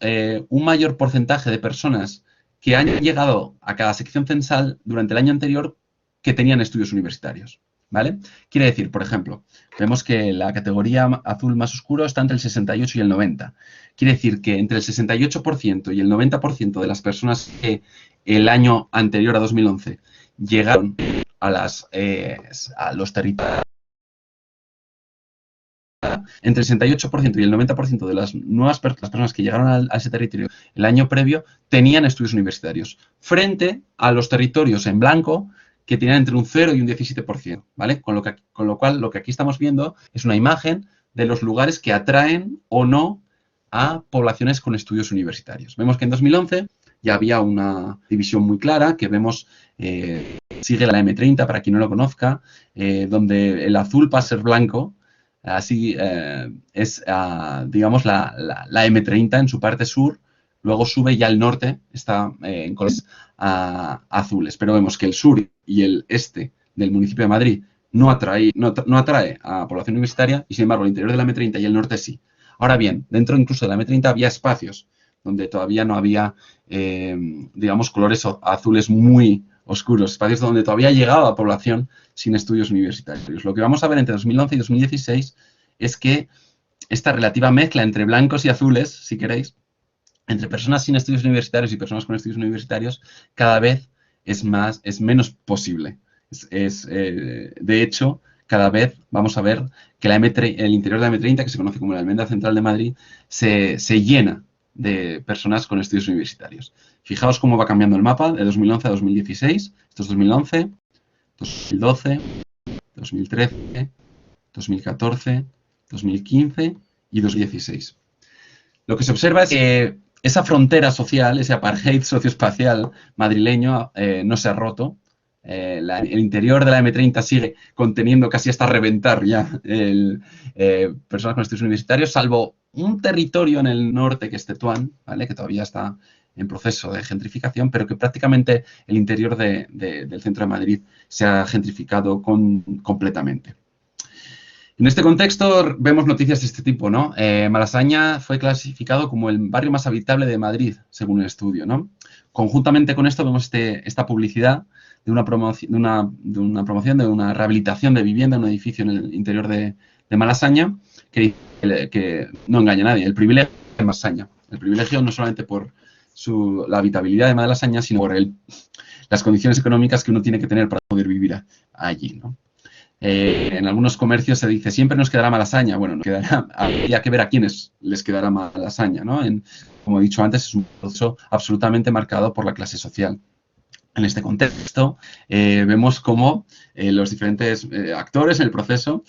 un mayor porcentaje de personas que han llegado a cada sección censal durante el año anterior que tenían estudios universitarios. ¿vale? Quiere decir, por ejemplo, vemos que la categoría azul más oscuro está entre el 68 y el 90. Quiere decir que entre el 68% y el 90% de las personas que el año anterior a 2011 llegaron a los territorios, entre el 68% y el 90% de las nuevas las personas que llegaron a ese territorio el año previo tenían estudios universitarios, frente a los territorios en blanco que tenían entre un 0 y un 17%, ¿vale? Con lo cual, lo que aquí estamos viendo es una imagen de los lugares que atraen o no a poblaciones con estudios universitarios. Vemos que en 2011 ya había una división muy clara, que vemos, sigue la M30, para quien no lo conozca, donde el azul pasa a ser blanco. Así es, digamos, la M30 en su parte sur, luego sube ya al norte, está en colores azules. Pero vemos que el sur y el este del municipio de Madrid no atrae a población universitaria y, sin embargo, el interior de la M30 y el norte sí. Ahora bien, dentro incluso de la M30 había espacios donde todavía no había, digamos, colores azules muy oscuros, espacios donde todavía llegaba población sin estudios universitarios. Lo que vamos a ver entre 2011 y 2016 es que esta relativa mezcla entre blancos y azules, si queréis, entre personas sin estudios universitarios y personas con estudios universitarios, cada vez es menos posible. De hecho, cada vez vamos a ver que el interior de la M30, que se conoce como la Almendra Central de Madrid, se llena de personas con estudios universitarios. Fijaos cómo va cambiando el mapa de 2011 a 2016. Esto es 2011, 2012, 2013, 2014, 2015 y 2016. Lo que se observa es que esa frontera social, ese apartheid socioespacial madrileño no se ha roto. El interior de la M30 sigue conteniendo casi hasta reventar ya personas con estudios universitarios, salvo un territorio en el norte que es Tetuán, ¿vale? Que todavía está en proceso de gentrificación, pero que prácticamente el interior del centro de Madrid se ha gentrificado completamente. En este contexto vemos noticias de este tipo, ¿no? Malasaña fue clasificado como el barrio más habitable de Madrid, según el estudio, ¿no? Conjuntamente con esto vemos esta publicidad de una promoción de una rehabilitación de vivienda en un edificio en el interior de Malasaña, que no engaña a nadie, el privilegio de Malasaña. El privilegio no solamente por la habitabilidad de Malasaña, sino por las condiciones económicas que uno tiene que tener para poder vivir allí, ¿no? En algunos comercios se dice, siempre nos quedará Malasaña. Bueno, habría que ver a quiénes les quedará Malasaña, ¿no? Como he dicho antes, es un proceso absolutamente marcado por la clase social. En este contexto, vemos cómo los diferentes actores en el proceso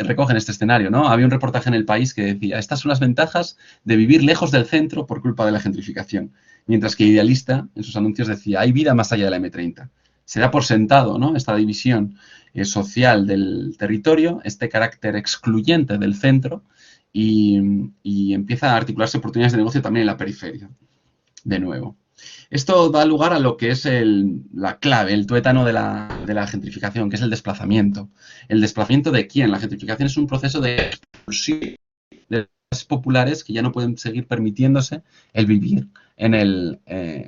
recogen este escenario, ¿no? Había un reportaje en El País que decía, estas son las ventajas de vivir lejos del centro por culpa de la gentrificación. Mientras que Idealista, en sus anuncios, decía, hay vida más allá de la M30. Se da por sentado, ¿no? Esta división social del territorio, este carácter excluyente del centro y empieza a articularse oportunidades de negocio también en la periferia, de nuevo. Esto da lugar a lo que es la clave, el tuétano de la gentrificación, que es el desplazamiento. ¿El desplazamiento de quién? La gentrificación es un proceso de expulsión de clases populares que ya no pueden seguir permitiéndose el vivir en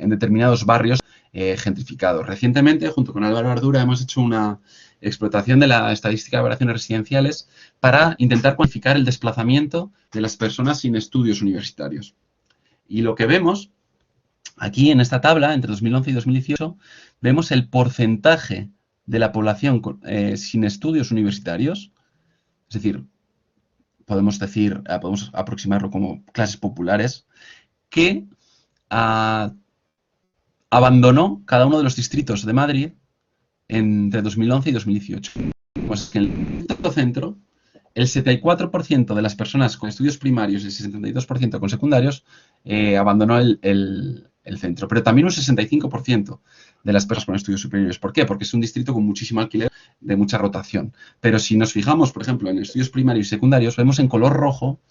determinados barrios gentrificados. Recientemente, junto con Álvaro Ardura, hemos hecho una explotación de la estadística de variaciones residenciales para intentar cuantificar el desplazamiento de las personas sin estudios universitarios. Y lo que vemos aquí en esta tabla, entre 2011 y 2018, vemos el porcentaje de la población sin estudios universitarios, es decir, podemos aproximarlo como clases populares, que abandonó cada uno de los distritos de Madrid entre 2011 y 2018. Pues que en el centro, el 74% de las personas con estudios primarios y el 72% con secundarios abandonó el centro, pero también un 65% de las personas con estudios superiores. ¿Por qué? Porque es un distrito con muchísimo alquiler, de mucha rotación. Pero si nos fijamos, por ejemplo, en estudios primarios y secundarios, vemos en color rojo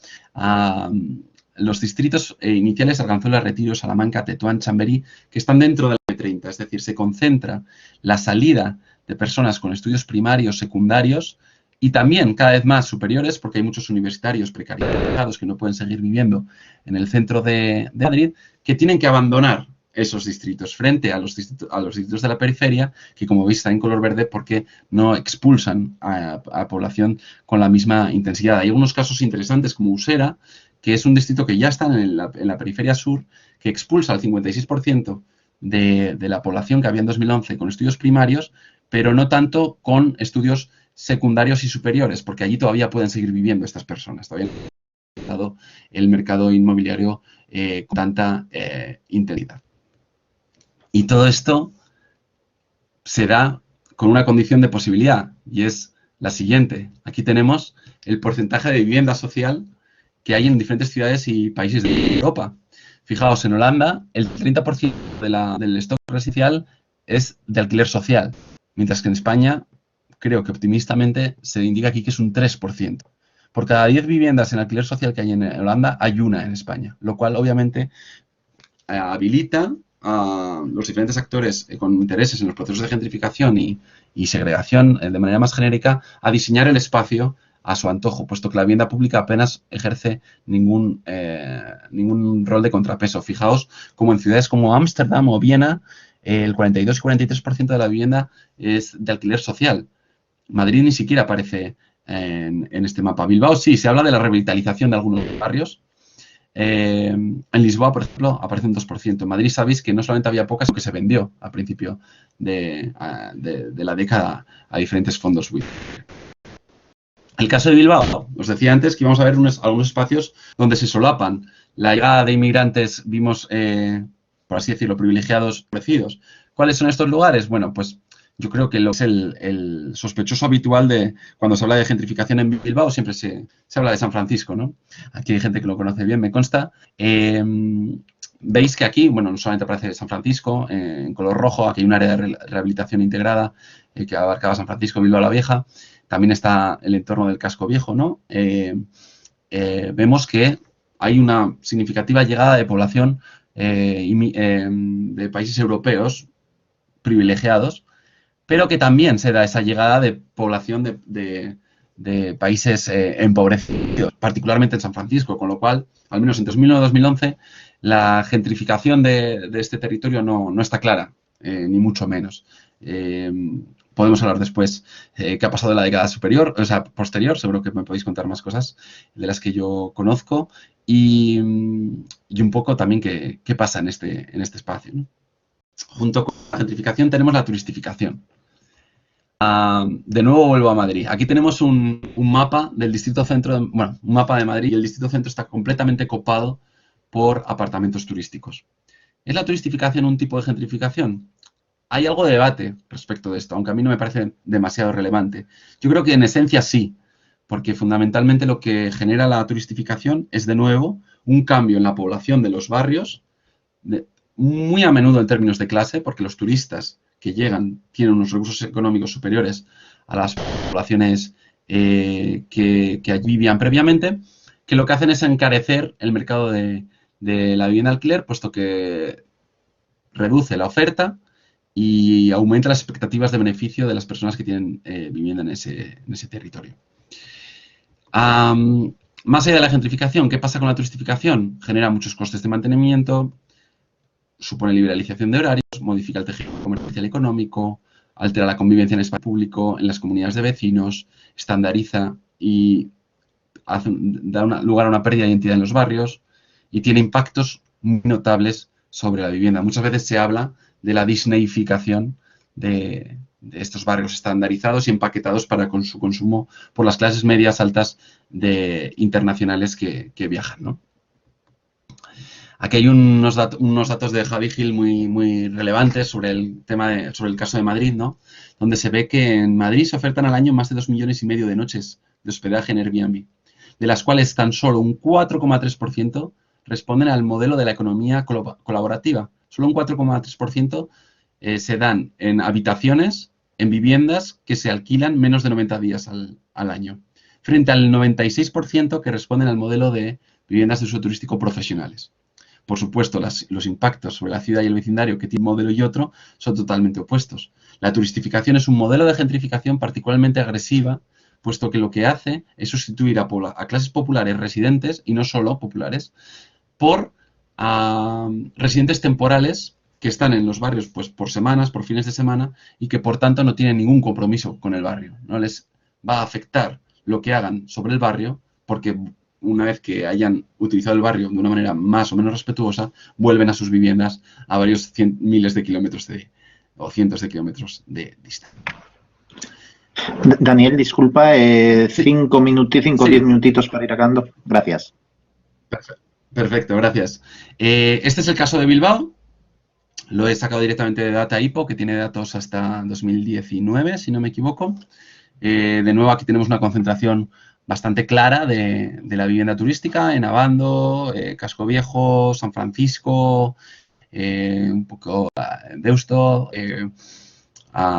los distritos iniciales: Arganzuela, Retiro, Salamanca, Tetuán, Chamberí, que están dentro de la M30. Es decir, se concentra la salida de personas con estudios primarios, secundarios y también cada vez más superiores, porque hay muchos universitarios precarizados que no pueden seguir viviendo en el centro de Madrid, que tienen que abandonar esos distritos frente a los distritos de la periferia, que como veis están en color verde porque no expulsan a población con la misma intensidad. Hay algunos casos interesantes como Usera, que es un distrito que ya está en la periferia sur, que expulsa al 56% de la población que había en 2011 con estudios primarios, pero no tanto con estudios secundarios y superiores, porque allí todavía pueden seguir viviendo estas personas, todavía no ha empezado el mercado inmobiliario con tanta intensidad. Y todo esto se da con una condición de posibilidad, y es la siguiente. Aquí tenemos el porcentaje de vivienda social que hay en diferentes ciudades y países de Europa. Fijaos, en Holanda el 30% del stock residencial es de alquiler social, mientras que en España, creo que optimistamente, se indica aquí que es un 3%. Por cada 10 viviendas en alquiler social que hay en Holanda, hay una en España, lo cual obviamente habilita a los diferentes actores con intereses en los procesos de gentrificación y segregación de manera más genérica a diseñar el espacio a su antojo, puesto que la vivienda pública apenas ejerce ningún rol de contrapeso. Fijaos como en ciudades como Ámsterdam o Viena el 42 y 43% de la vivienda es de alquiler social. Madrid ni siquiera aparece en este mapa. Bilbao sí, se habla de la revitalización de algunos barrios. En Lisboa, por ejemplo, aparece un 2%. En Madrid sabéis que no solamente había pocas, sino que se vendió al principio de la década a diferentes fondos buitre. El caso de Bilbao, os decía antes que íbamos a ver algunos espacios donde se solapan. La llegada de inmigrantes vimos, por así decirlo, privilegiados, favorecidos. ¿Cuáles son estos lugares? Bueno, pues yo creo que lo es el sospechoso habitual de cuando se habla de gentrificación en Bilbao, siempre se habla de San Francisco, ¿no? Aquí hay gente que lo conoce bien, me consta. Veis que aquí, bueno, no solamente aparece San Francisco, en color rojo, aquí hay un área de rehabilitación integrada que abarcaba San Francisco, Bilbao la Vieja. También está el entorno del casco viejo, ¿no? Vemos que hay una significativa llegada de población de países europeos privilegiados, pero que también se da esa llegada de población de países empobrecidos, particularmente en San Francisco, con lo cual, al menos en 2009 2011, la gentrificación de este territorio no está clara, ni mucho menos. Podemos hablar después qué ha pasado en la década posterior, seguro que me podéis contar más cosas de las que yo conozco, y un poco también qué pasa en este espacio, ¿no? Junto con la gentrificación tenemos la turistificación. De nuevo vuelvo a Madrid. Aquí tenemos un mapa del distrito centro, un mapa de Madrid, y el distrito centro está completamente copado por apartamentos turísticos. ¿Es la turistificación un tipo de gentrificación? Hay algo de debate respecto de esto, aunque a mí no me parece demasiado relevante. Yo creo que en esencia sí, porque fundamentalmente lo que genera la turistificación es, de nuevo, un cambio en la población de los barrios, muy a menudo en términos de clase, porque los turistas que llegan tienen unos recursos económicos superiores a las poblaciones que allí vivían previamente, que lo que hacen es encarecer el mercado de la vivienda alquiler, puesto que reduce la oferta y aumenta las expectativas de beneficio de las personas que tienen vivienda en ese territorio. Más allá de la gentrificación, ¿qué pasa con la turistificación? Genera muchos costes de mantenimiento, supone liberalización de horarios, modifica el tejido comercial y económico, altera la convivencia en el espacio público, en las comunidades de vecinos, estandariza y da lugar a una pérdida de identidad en los barrios y tiene impactos muy notables sobre la vivienda. Muchas veces se habla de la disneyificación de estos barrios estandarizados y empaquetados para su consumo por las clases medias altas internacionales que viajan, ¿no? Aquí hay unos datos de Javi Gil muy relevantes sobre el tema sobre el caso de Madrid, ¿no? Donde se ve que en Madrid se ofertan al año más de 2,5 millones de noches de hospedaje en Airbnb, de las cuales tan solo un 4,3% responden al modelo de la economía colaborativa. Solo un 4,3% se dan en habitaciones, en viviendas que se alquilan menos de 90 días al año, frente al 96% que responden al modelo de viviendas de uso turístico profesionales. Por supuesto, los impactos sobre la ciudad y el vecindario que tiene un modelo y otro son totalmente opuestos. La turistificación es un modelo de gentrificación particularmente agresiva, puesto que lo que hace es sustituir a clases populares residentes, y no solo populares, por residentes temporales que están en los barrios pues por semanas, por fines de semana, y que por tanto no tienen ningún compromiso con el barrio. No les va a afectar lo que hagan sobre el barrio, porque una vez que hayan utilizado el barrio de una manera más o menos respetuosa, vuelven a sus viviendas a varios miles de kilómetros o cientos de kilómetros de distancia. Daniel, disculpa, Sí, 5 o 10 sí. minutitos para ir acabando. Gracias. Perfecto, gracias. Este es el caso de Bilbao. Lo he sacado directamente de Data IPO, que tiene datos hasta 2019, si no me equivoco. De nuevo, aquí tenemos una concentración bastante clara de la vivienda turística en Abando, Casco Viejo, San Francisco, un poco Deusto,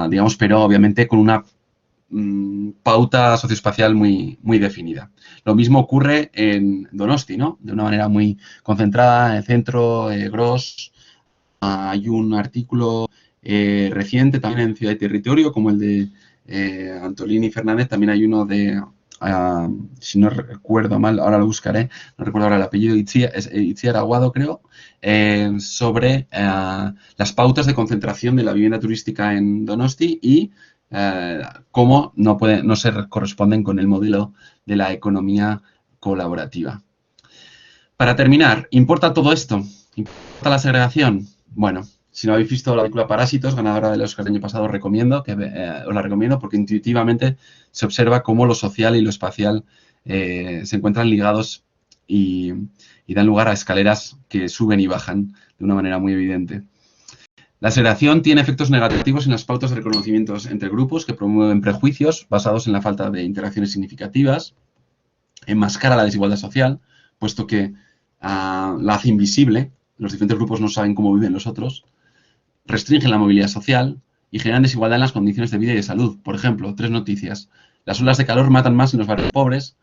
digamos, pero obviamente con una pauta socioespacial muy definida. Lo mismo ocurre en Donosti, ¿no? De una manera muy concentrada en el centro, Gros. Hay un artículo reciente también en Ciudad y Territorio, como el de Antolini Fernández. También hay uno de, si no recuerdo mal, ahora lo buscaré, no recuerdo ahora el apellido, Itziar Aguado, creo, sobre las pautas de concentración de la vivienda turística en Donosti y cómo no se corresponden con el modelo de la economía colaborativa. Para terminar, ¿importa todo esto? ¿Importa la segregación? Bueno, si no habéis visto la película Parásitos, ganadora del Oscar el año pasado, os la recomiendo porque intuitivamente se observa cómo lo social y lo espacial se encuentran ligados y dan lugar a escaleras que suben y bajan de una manera muy evidente. La segregación tiene efectos negativos en las pautas de reconocimiento entre grupos que promueven prejuicios basados en la falta de interacciones significativas, enmascara la desigualdad social, puesto que la hace invisible, los diferentes grupos no saben cómo viven los otros, restringen la movilidad social y generan desigualdad en las condiciones de vida y de salud. Por ejemplo, 3 noticias. Las olas de calor matan más en los barrios pobres,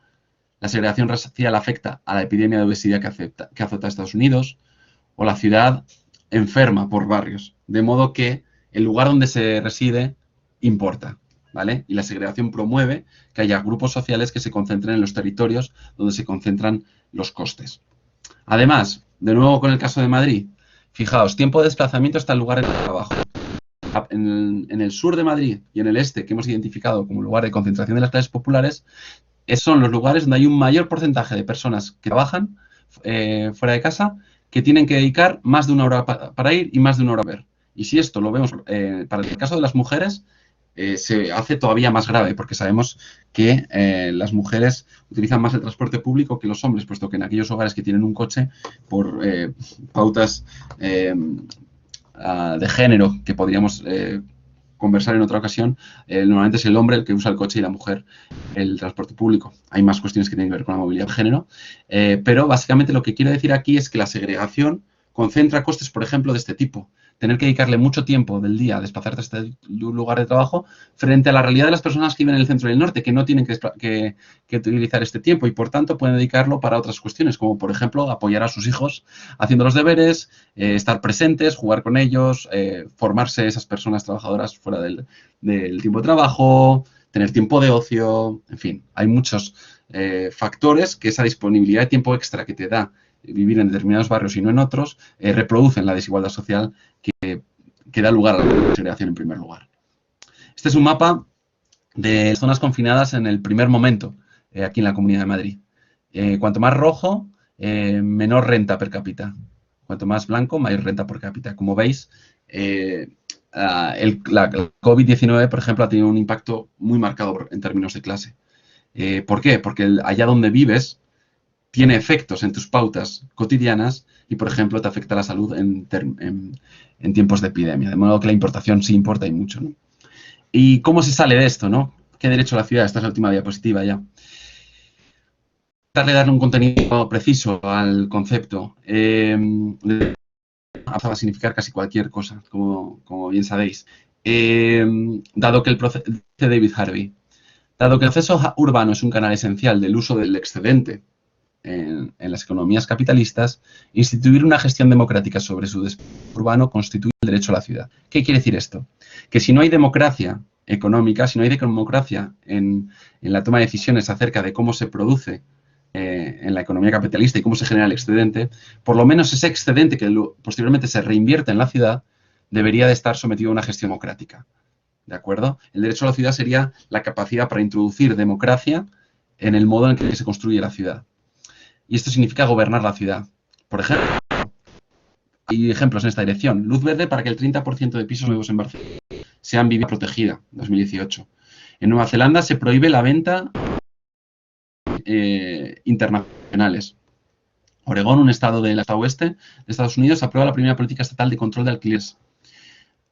la segregación racial afecta a la epidemia de obesidad que azota a Estados Unidos, o la ciudad enferma por barrios. De modo que el lugar donde se reside importa, ¿vale? Y la segregación promueve que haya grupos sociales que se concentren en los territorios donde se concentran los costes. Además, de nuevo con el caso de Madrid, fijaos, tiempo de desplazamiento hasta el lugar de trabajo. En el sur de Madrid y en el este, que hemos identificado como lugar de concentración de las clases populares, son los lugares donde hay un mayor porcentaje de personas que trabajan fuera de casa, que tienen que dedicar más de 1 hora para ir y más de 1 hora para ver. Y si esto lo vemos para el caso de las mujeres, se hace todavía más grave, porque sabemos que las mujeres utilizan más el transporte público que los hombres, puesto que en aquellos hogares que tienen un coche, por pautas de género que podríamos conversar en otra ocasión, normalmente es el hombre el que usa el coche y la mujer el transporte público. Hay más cuestiones que tienen que ver con la movilidad de género, pero básicamente lo que quiero decir aquí es que la segregación concentra costes, por ejemplo, de este tipo. Tener que dedicarle mucho tiempo del día a desplazarte hasta el lugar de trabajo frente a la realidad de las personas que viven en el centro y el norte, que no tienen que utilizar este tiempo y, por tanto, pueden dedicarlo para otras cuestiones, como, por ejemplo, apoyar a sus hijos haciendo los deberes, estar presentes, jugar con ellos, formarse esas personas trabajadoras fuera del tiempo de trabajo, tener tiempo de ocio, en fin, hay muchos factores que esa disponibilidad de tiempo extra que te da vivir en determinados barrios y no en otros, reproducen la desigualdad social que da lugar a la segregación en primer lugar. Este es un mapa de zonas confinadas en el primer momento, aquí en la Comunidad de Madrid. Cuanto más rojo, menor renta per cápita. Cuanto más blanco, mayor renta per cápita. Como veis, la COVID-19, por ejemplo, ha tenido un impacto muy marcado en términos de clase. ¿Por qué? Porque allá donde vives tiene efectos en tus pautas cotidianas y, por ejemplo, te afecta la salud en tiempos de epidemia. De modo que la importación sí importa y mucho, ¿no? ¿Y cómo se sale de esto, no? ¿Qué derecho a la ciudad? Esta es la última diapositiva ya. Darle un contenido preciso al concepto. Va a significar casi cualquier cosa, como bien sabéis. Dado que dice David Harvey, dado que el proceso urbano es un canal esencial del uso del excedente en las economías capitalistas, instituir una gestión democrática sobre su desarrollo urbano constituye el derecho a la ciudad. ¿Qué quiere decir esto? Que si no hay democracia económica, si no hay democracia en la toma de decisiones acerca de cómo se produce en la economía capitalista y cómo se genera el excedente, por lo menos ese excedente que posteriormente se reinvierte en la ciudad debería de estar sometido a una gestión democrática. ¿De acuerdo? El derecho a la ciudad sería la capacidad para introducir democracia en el modo en que se construye la ciudad. Y esto significa gobernar la ciudad. Por ejemplo, hay ejemplos en esta dirección. Luz verde para que el 30% de pisos nuevos en Barcelona sean vivienda protegida, 2018. En Nueva Zelanda se prohíbe la venta internacionales. Oregón, un estado del oeste de Estados Unidos, aprueba la primera política estatal de control de alquileres.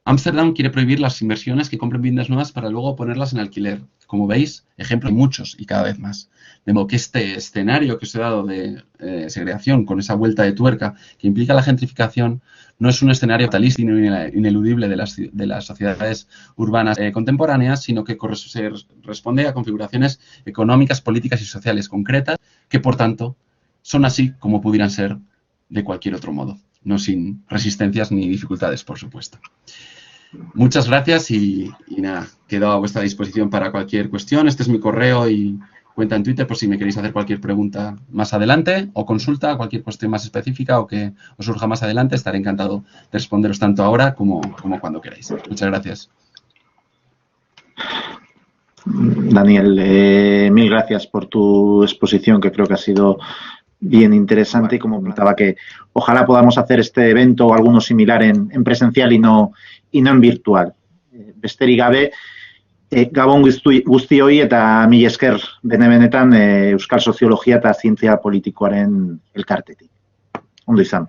Ámsterdam quiere prohibir las inversiones que compren viviendas nuevas para luego ponerlas en alquiler. Como veis, ejemplos hay muchos y cada vez más. De modo que este escenario que os he dado de segregación con esa vuelta de tuerca que implica la gentrificación no es un escenario fatalista ineludible de las sociedades urbanas contemporáneas, sino que responde a configuraciones económicas, políticas y sociales concretas que, por tanto, son así como pudieran ser de cualquier otro modo, no sin resistencias ni dificultades, por supuesto. Muchas gracias y nada, quedo a vuestra disposición para cualquier cuestión. Este es mi correo y cuenta en Twitter por si me queréis hacer cualquier pregunta más adelante o consulta, cualquier cuestión más específica o que os surja más adelante. Estaré encantado de responderos tanto ahora como cuando queráis. Muchas gracias. Daniel, mil gracias por tu exposición, que creo que ha sido bien interesante, y como comentaba, que ojalá podamos hacer este evento o alguno similar en presencial y no en virtual. Besterik gabe, gabon guztioi eta mila esker benetan euskal soziologia eta zientzia politikoaren elkartetik. Ondo izan.